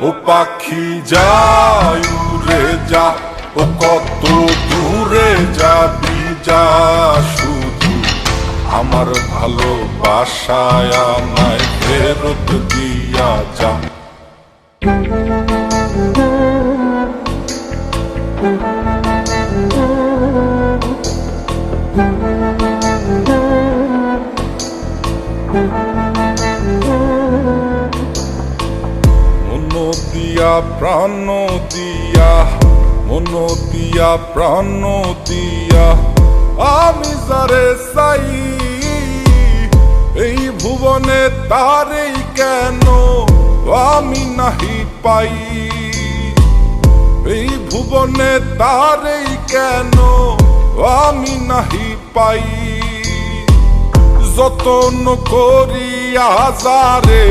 ও পাখি যায় উড়ে যা, ও কত দূরে যাবি যা, শুধু আমার ভালোবাসায় আমায় ফেরত দিয়া যা। মন দিয়া প্রাণ দিয়া, মন দিয়া প্রাণ দিয়া আমি যারে চাই, এই ভুবনে তারেই কেন আমি নাহি পাই, এই ভুবনে তারেই কেন আমি নাহি পাই। যতন করিয়া যারে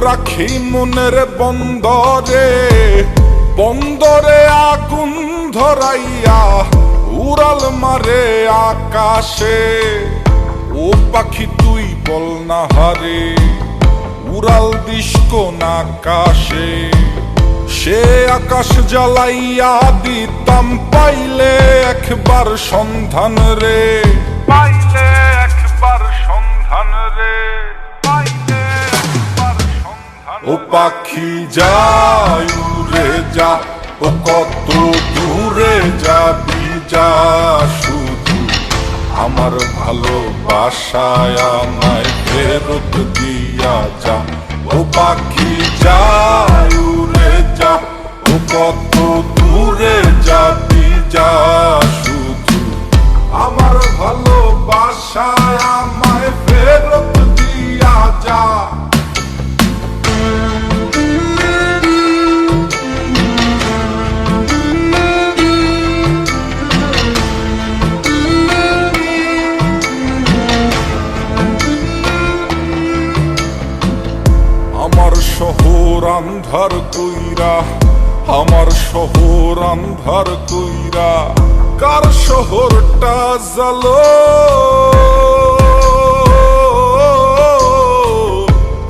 রাখি মনের বন্দরে, বন্দরে আগুন ধরাইয়া উড়াল মারে আকাশে। ও পাখি তুই বল না হারে, উড়াল দিস কোন আকাশে, সে আকাশ জ্বালাইয়া দিতাম পাইলে একবার সন্ধান রে, পাইলে একবার সন্ধান রে, পাইলে একবার সন্ধান। ও পাখি যায় উড়ে যা, ও কত দূরে যাবি যা, শুধু আমার ভালোবাসায় আমায় ফেরত দিয়া যা। ও পাখি যায় উড়ে যা, ও কত দূরে যাবি যা, শুধু আমার ভালোবাসায় আমায় ফেরত দিয়া যা। আমার শহর আন্ধার কইরা, আমার শহর আন্ধার কইরা কার শহরটা জ্বালো,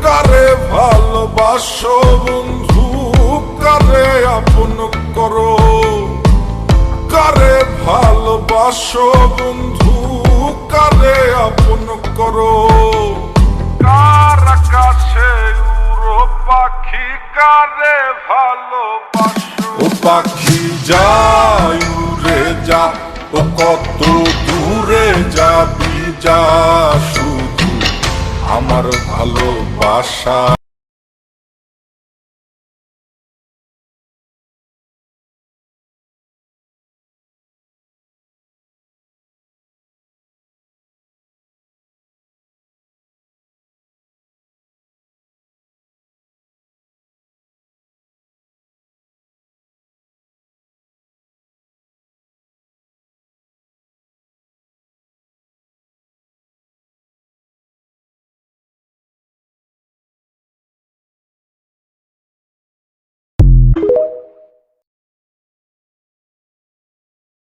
কারে ভালোবাসো বন্ধু, কারে আপন করো, কারে ভালোবাসো বন্ধু, কারে আপন করো। কার আকাশে উড়ো পাখি, কারে ভালোবাসো। ও পাখি যায় উড়ে যা, ও কত দূরে যাবি যা, শুধু আমার ভালোবাসা।